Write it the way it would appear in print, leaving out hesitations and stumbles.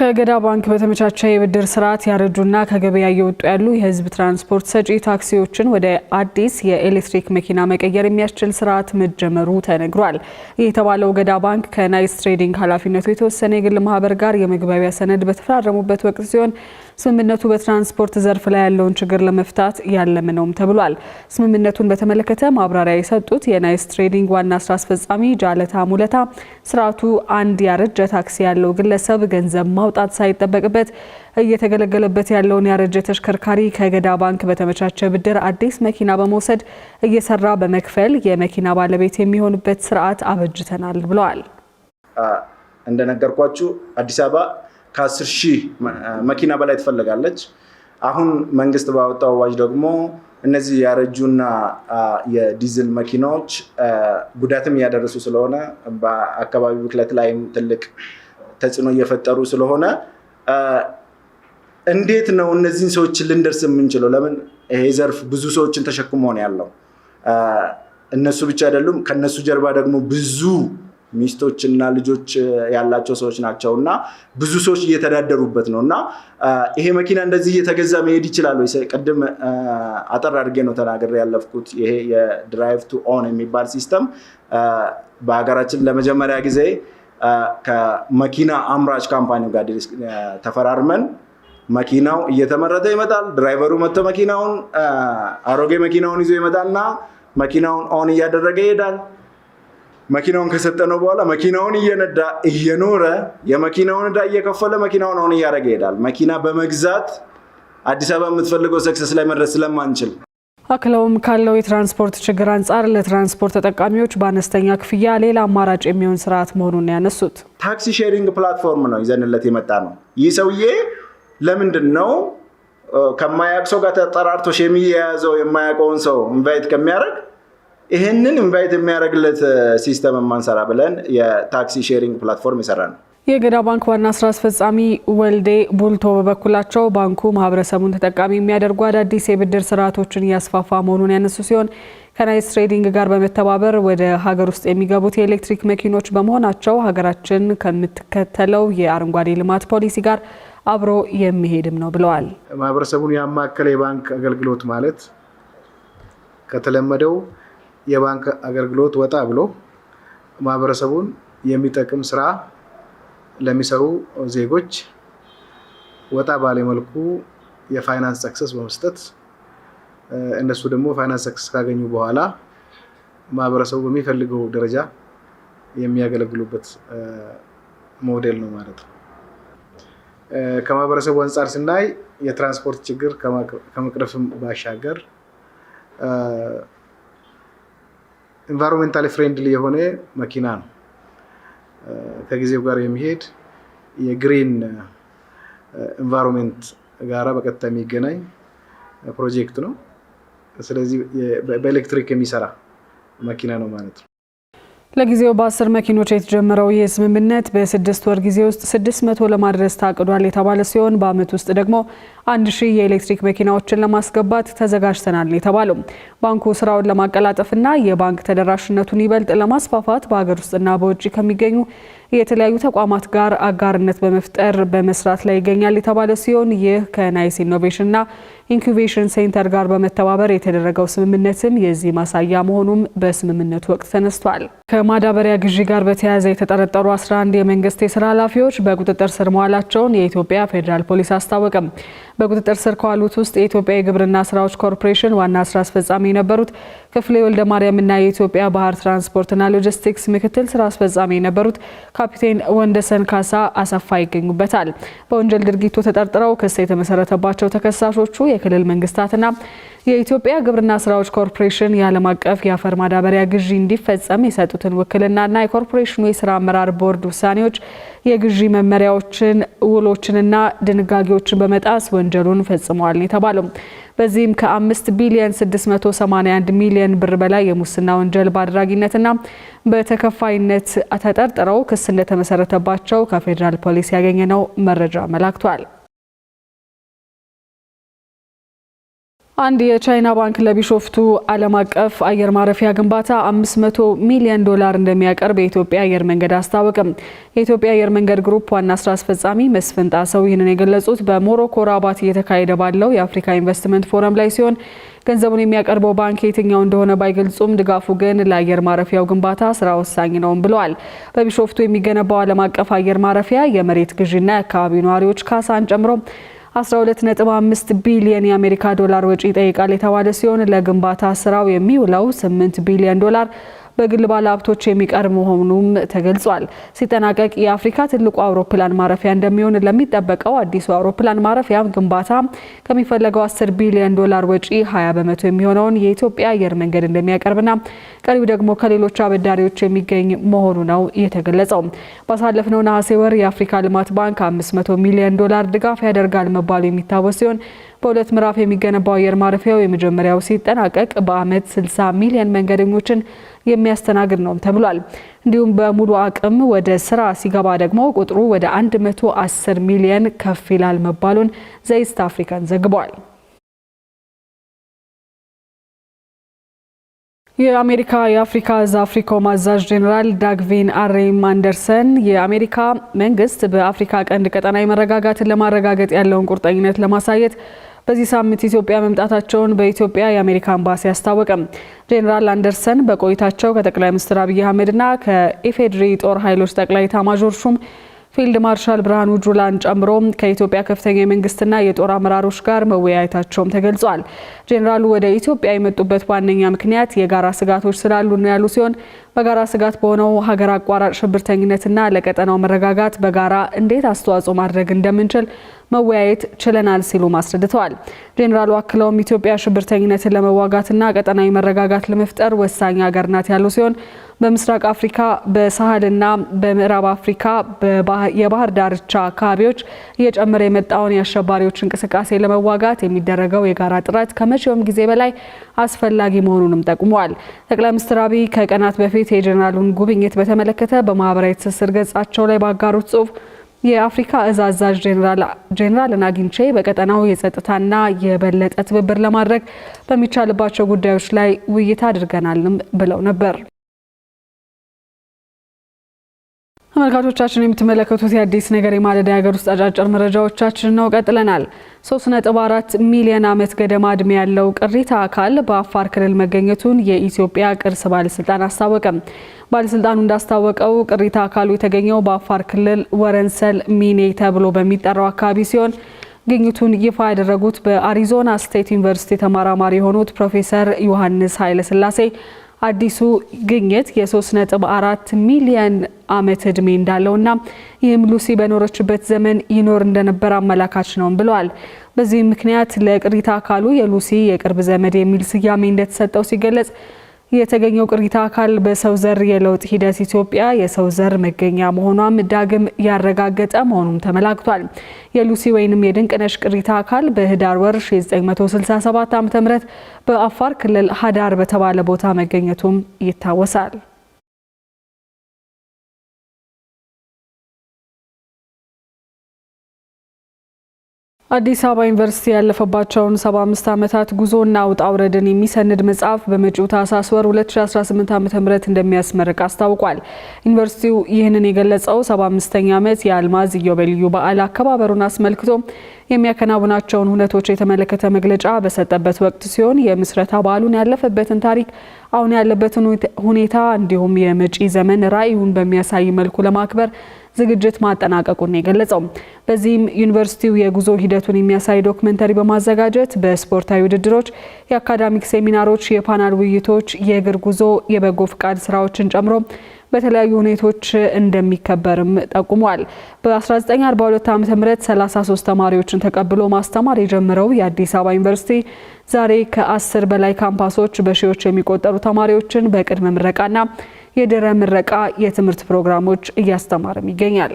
ከገዳ ባንክ በተመቻቸ የብድር ስርዓት ያረጁና ከገበያ እየወጡ ያሉ የህዝብ ትራንስፖርት ሰጪ ታክሲዎችን ወደ አዲስ የኤሌክትሪክ መኪና መቀየር የሚያስችል ስርዓት መጀመሩ ተነግሯል። ይህ የተባለው ገዳ ባንክ ከናይስ ትሬዲንግ ኃላፊነቱ የተወሰነ የግል ማህበር ጋር የመግባቢያ ሰነድ በተፈራረሙበት ወቅት ሲሆን ስምምነቱ በትራንስፖርት ዘርፍ ላይ ያለውን ችግር ለመፍታት ያለመ ነውም ተብሏል። ስምምነቱን በተመለከተ ማብራሪያ የሰጡት የናይስ ትሬዲንግ ዋና ስራ አስፈጻሚ ጃለታ ሙለታ ስርዓቱ አንድ ያረጀ ታክሲ ያለው ግለሰብ ገንዘብ ማውጣት ሳይጠበቅበት እየተገለገለበት ያለውን ያረጀ ተሽከርካሪ ከገዳ ባንክ በተመቻቸ ብድር አዲስ መኪና በመውሰድ እየሰራ በመክፈል የመኪና ባለቤት የሚሆንበት ስርዓት አበጅተናል ብለዋል። እንደነገርኳችሁ አዲስ አበባ ከ10,000 መኪና በላይ ትፈልጋለች። አሁን መንግስት ባወጣው አዋጅ ደግሞ እነዚህ ያረጁና የዲዝል መኪናዎች ጉዳትም ያደረሱ ስለሆነ በአካባቢ ብክለት ላይም ትልቅ ተጽዕኖ እየፈጠሩ ስለሆነ እንዴት ነው እነዚህን ሰዎች ልንደርስ የምንችለው? ለምን ይሄ ዘርፍ ብዙ ሰዎችን ተሸክሞ ነው ያለው። እነሱ ብቻ አይደሉም፣ ከነሱ ጀርባ ደግሞ ብዙ ሚስቶችና ልጆች ያላቸው ሰዎች ናቸውና ብዙ ሰዎች እየተዳደሩበት ነውና ይሄ መኪና እንደዚህ እየተገዛ መሄድ ይችላል ወይ? ቅድም አጠር አድርጌ ነው ተናግሬ ያለፍኩት። ይሄ የድራይቭ ቱ ኦን የሚባል ሲስተም በሀገራችን ለመጀመሪያ ጊዜ ከመኪና አምራች ካምፓኒው ጋር ተፈራርመን መኪናው እየተመረተ ይመጣል። ድራይቨሩ መጥቶ መኪናውን አሮጌ መኪናውን ይዞ ይመጣና መኪናውን ኦን እያደረገ ይሄዳል። መኪናውን ከሰጠነው በኋላ መኪናውን እየነዳ እየኖረ የመኪናውን ዕዳ እየከፈለ መኪናውን ኦን እያደረገ ይሄዳል። መኪና በመግዛት አዲስ አበባ የምትፈልገው ሰክሰስ ላይ መድረስ ስለማንችል አክለውም ካለው የትራንስፖርት ችግር አንጻር ለትራንስፖርት ተጠቃሚዎች በአነስተኛ ክፍያ ሌላ አማራጭ የሚሆን ስርዓት መሆኑን ያነሱት ታክሲ ሼሪንግ ፕላትፎርም ነው ይዘንለት የመጣ ነው። ይህ ሰውዬ ለምንድን ነው ከማያውቅ ሰው ጋር ተጠራርቶ ሸሚ የያዘው የማያውቀውን ሰው ኢንቫይት ከሚያደርግ ይሄንን ኢንቫይት የሚያደርግለት ሲስተም ማንሰራ ብለን የታክሲ ሼሪንግ ፕላትፎርም ይሰራል። የገዳ ባንክ ዋና ስራ አስፈጻሚ ወልዴ ቡልቶ በበኩላቸው ባንኩ ማህበረሰቡን ተጠቃሚ የሚያደርጉ አዳዲስ የብድር ስርዓቶችን እያስፋፋ መሆኑን ያነሱ ሲሆን ከናይስ ትሬዲንግ ጋር በመተባበር ወደ ሀገር ውስጥ የሚገቡት የኤሌክትሪክ መኪኖች በመሆናቸው ሀገራችን ከምትከተለው የአረንጓዴ ልማት ፖሊሲ ጋር አብሮ የሚሄድም ነው ብለዋል። ማህበረሰቡን ያማከለ የባንክ አገልግሎት ማለት ከተለመደው የባንክ አገልግሎት ወጣ ብሎ ማህበረሰቡን የሚጠቅም ስራ ለሚሰሩ ዜጎች ወጣ ባለ መልኩ የፋይናንስ አክሰስ በመስጠት እነሱ ደግሞ ፋይናንስ አክሰስ ካገኙ በኋላ ማህበረሰቡ በሚፈልገው ደረጃ የሚያገለግሉበት ሞዴል ነው ማለት ነው። ከማህበረሰቡ አንጻር ስናይ የትራንስፖርት ችግር ከመቅረፍም ባሻገር ኢንቫይሮንሜንታሊ ፍሬንድሊ የሆነ መኪና ነው። ከጊዜው ጋር የሚሄድ የግሪን ኢንቫይሮንሜንት ጋራ በቀጥታ የሚገናኝ ፕሮጀክት ነው። ስለዚህ በኤሌክትሪክ የሚሰራ መኪና ነው ማለት ነው። ለጊዜው በ10 መኪኖች የተጀመረው ይህ ስምምነት በ6 ወር ጊዜ ውስጥ 600 ለማድረስ ታቅዷል የተባለ ሲሆን በአመት ውስጥ ደግሞ 1000 የኤሌክትሪክ መኪናዎችን ለማስገባት ተዘጋጅተናል የተባለው ባንኩ ስራውን ለማቀላጠፍና የባንክ ተደራሽነቱን ይበልጥ ለማስፋፋት በሀገር ውስጥና በውጭ ከሚገኙ የተለያዩ ተቋማት ጋር አጋርነት በመፍጠር በመስራት ላይ ይገኛል የተባለ ሲሆን ይህ ከናይስ ኢኖቬሽንና ኢንኩቤሽን ሴንተር ጋር በመተባበር የተደረገው ስምምነትም የዚህ ማሳያ መሆኑም በስምምነቱ ወቅት ተነስቷል። ከማዳበሪያ ግዢ ጋር በተያያዘ የተጠረጠሩ 11 የመንግስት የስራ ኃላፊዎች በቁጥጥር ስር መዋላቸውን የኢትዮጵያ ፌዴራል ፖሊስ አስታወቀም። በቁጥጥር ስር ከዋሉት ውስጥ የኢትዮጵያ የግብርና ስራዎች ኮርፖሬሽን ዋና ስራ አስፈጻሚ የነበሩት ክፍሌ ወልደ ማርያምና የኢትዮጵያ ባህር ትራንስፖርትና ሎጂስቲክስ ምክትል ስራ አስፈጻሚ የነበሩት ካፒቴን ወንደሰን ካሳ አሰፋ ይገኙበታል። በወንጀል ድርጊቱ ተጠርጥረው ክስ የተመሰረተባቸው ተከሳሾቹ የክልል መንግስታትና የኢትዮጵያ ግብርና ስራዎች ኮርፖሬሽን የዓለም አቀፍ የአፈር ማዳበሪያ ግዢ እንዲፈጸም የሰጡትን ውክልናና የኮርፖሬሽኑ የስራ አመራር ቦርድ ውሳኔዎች፣ የግዢ መመሪያዎችን፣ ውሎችንና ድንጋጌዎችን በመጣስ ወንጀሉን ፈጽመዋል የተባለው በዚህም ከ5 ቢሊዮን 681 ሚሊዮን ብር በላይ የሙስና ወንጀል በአድራጊነትና በተከፋይነት ተጠርጥረው ክስ እንደተመሰረተባቸው ከፌዴራል ፖሊስ ያገኘነው መረጃ አመላክቷል። አንድ የቻይና ባንክ ለቢሾፍቱ ዓለም አቀፍ አየር ማረፊያ ግንባታ $500 ሚሊዮን እንደሚያቀርብ የኢትዮጵያ አየር መንገድ አስታወቀም። የኢትዮጵያ አየር መንገድ ግሩፕ ዋና ስራ አስፈጻሚ መስፍን ጣሰው ይህንን የገለጹት በሞሮኮ ራባት እየተካሄደ ባለው የአፍሪካ ኢንቨስትመንት ፎረም ላይ ሲሆን ገንዘቡን የሚያቀርበው ባንክ የትኛው እንደሆነ ባይገልጹም ድጋፉ ግን ለአየር ማረፊያው ግንባታ ስራ ወሳኝ ነው ብለዋል። በቢሾፍቱ የሚገነባው ዓለም አቀፍ አየር ማረፊያ የመሬት ግዢና የአካባቢው ነዋሪዎች ካሳን ጨምሮ 12.5 ቢሊዮን የአሜሪካ ዶላር ወጪ ይጠይቃል የተባለ ሲሆን ለግንባታ ስራው የሚውለው $8 ቢሊዮን በግል ባለሀብቶች የሚቀርብ መሆኑም ተገልጿል። ሲጠናቀቅ የአፍሪካ ትልቁ አውሮፕላን ማረፊያ እንደሚሆን ለሚጠበቀው አዲሱ አውሮፕላን ማረፊያ ግንባታ ከሚፈለገው $10 ቢሊዮን ወጪ 20% የሚሆነውን የኢትዮጵያ አየር መንገድ እንደሚያቀርብና ቀሪው ደግሞ ከሌሎች አበዳሪዎች የሚገኝ መሆኑ ነው የተገለጸው። ባሳለፍነው ነሐሴ ወር የአፍሪካ ልማት ባንክ $500 ሚሊዮን ድጋፍ ያደርጋል መባሉ የሚታወስ ሲሆን በሁለት ምዕራፍ የሚገነባው አየር ማረፊያው የመጀመሪያው ሲጠናቀቅ በአመት 60 ሚሊዮን መንገደኞችን የሚያስተናግድ ነው ተብሏል። እንዲሁም በሙሉ አቅም ወደ ስራ ሲገባ ደግሞ ቁጥሩ ወደ 110 ሚሊዮን ከፍ ይላል መባሉን ዘኢስት አፍሪካን ዘግቧል። የአሜሪካ የአፍሪካ እዝ አፍሪኮም አዛዥ ጄኔራል ዳግቪን አሬም አንደርሰን የአሜሪካ መንግስት በአፍሪካ ቀንድ ቀጠናዊ መረጋጋትን ለማረጋገጥ ያለውን ቁርጠኝነት ለማሳየት በዚህ ሳምንት ኢትዮጵያ መምጣታቸውን በኢትዮጵያ የአሜሪካ ኤምባሲ አስታወቀ። ጄኔራል አንደርሰን በቆይታቸው ከጠቅላይ ሚኒስትር አብይ አህመድና ከኢፌዴሪ ጦር ኃይሎች ጠቅላይ ኤታማዦር ሹም ፊልድ ማርሻል ብርሃኑ ጁላን ጨምሮ ከኢትዮጵያ ከፍተኛ የመንግስትና የጦር አመራሮች ጋር መወያየታቸውም ተገልጿል። ጄኔራሉ ወደ ኢትዮጵያ የመጡበት ዋነኛ ምክንያት የጋራ ስጋቶች ስላሉ ነው ያሉ ሲሆን በጋራ ስጋት በሆነው ሀገር አቋራጭ ሽብርተኝነትና ለቀጠናው መረጋጋት በጋራ እንዴት አስተዋጽኦ ማድረግ እንደምንችል መወያየት ችለናል ሲሉ አስረድተዋል። ጄኔራሉ አክለውም ኢትዮጵያ ሽብርተኝነትን ለመዋጋትና ቀጠናዊ መረጋጋት ለመፍጠር ወሳኝ ሀገር ናት ያሉ ሲሆን በምስራቅ አፍሪካ በሳህልና በምዕራብ አፍሪካ የባህር ዳርቻ አካባቢዎች እየጨመረ የመጣውን የአሸባሪዎች እንቅስቃሴ ለመዋጋት የሚደረገው የጋራ ጥረት ከመቼውም ጊዜ በላይ አስፈላጊ መሆኑንም ጠቁመዋል። ጠቅላይ ሚኒስትር አብይ ከቀናት በፊት የጄኔራሉን ጉብኝት በተመለከተ በማህበራዊ ትስስር ገጻቸው ላይ ባጋሩት ጽሑፍ የአፍሪካ እዝ አዛዥ ጄኔራልን አግኝቼ በቀጠናው የጸጥታና የበለጠ ትብብር ለማድረግ በሚቻልባቸው ጉዳዮች ላይ ውይይት አድርገናልም ብለው ነበር። ተመልካቾቻችን የምትመለከቱት የአዲስ ነገር የማለዳ የሀገር ውስጥ አጫጭር መረጃዎቻችን ነው። ቀጥለናል። 3.4 ሚሊዮን ዓመት ገደማ ዕድሜ ያለው ቅሪተ አካል በአፋር ክልል መገኘቱን የኢትዮጵያ ቅርስ ባለስልጣን አስታወቀ። ባለስልጣኑ እንዳስታወቀው ቅሪተ አካሉ የተገኘው በአፋር ክልል ወረንሰል ሚኔ ተብሎ በሚጠራው አካባቢ ሲሆን ግኝቱን ይፋ ያደረጉት በአሪዞና ስቴት ዩኒቨርሲቲ ተመራማሪ የሆኑት ፕሮፌሰር ዮሐንስ ኃይለስላሴ አዲሱ ግኝት የ3.4 ሚሊዮን ዓመት ዕድሜ እንዳለውና ይህም ሉሲ በኖረችበት ዘመን ይኖር እንደነበር አመላካች ነው ብለዋል። በዚህም ምክንያት ለቅሪተ አካሉ የሉሲ የቅርብ ዘመድ የሚል ስያሜ እንደተሰጠው ሲገለጽ የተገኘው ቅሪተ አካል በሰው ዘር የለውጥ ሂደት ኢትዮጵያ የሰው ዘር መገኛ መሆኗም ዳግም ያረጋገጠ መሆኑም ተመላክቷል። የሉሲ ወይንም የድንቅነሽ ቅሪተ አካል በህዳር ወር 1967 ዓ.ም በአፋር ክልል ሀዳር በተባለ ቦታ መገኘቱም ይታወሳል። አዲስ አበባ ዩኒቨርሲቲ ያለፈባቸውን 75 ዓመታት ጉዞና ውጣ ውረድን የሚሰንድ መጽሐፍ በመጪው ታህሳስ ወር 2018 ዓ.ም እንደሚያስመርቅ አስታውቋል። ዩኒቨርሲቲው ይህንን የገለጸው 75ኛ ዓመት የአልማዝ ኢዮቤልዩ በዓል አከባበሩን አስመልክቶ የሚያከናውናቸውን ሁነቶች የተመለከተ መግለጫ በሰጠበት ወቅት ሲሆን የምስረታ በዓሉን ያለፈበትን ታሪክ፣ አሁን ያለበትን ሁኔታ እንዲሁም የመጪ ዘመን ራዕዩን በሚያሳይ መልኩ ለማክበር ዝግጅት ማጠናቀቁን የገለጸው። በዚህም ዩኒቨርሲቲው የጉዞ ሂደቱን የሚያሳይ ዶክመንተሪ በማዘጋጀት በስፖርታዊ ውድድሮች፣ የአካዳሚክ ሴሚናሮች፣ የፓናል ውይይቶች፣ የእግር ጉዞ፣ የበጎ ፍቃድ ስራዎችን ጨምሮ በተለያዩ ሁኔታዎች እንደሚከበርም ጠቁሟል። በ1942 ዓ.ም 33 ተማሪዎችን ተቀብሎ ማስተማር የጀመረው የአዲስ አበባ ዩኒቨርሲቲ ዛሬ ከ10 በላይ ካምፓሶች በሺዎች የሚቆጠሩ ተማሪዎችን በቅድመ ምረቃና የድህረ ምረቃ የትምህርት ፕሮግራሞች እያስተማረም ይገኛል።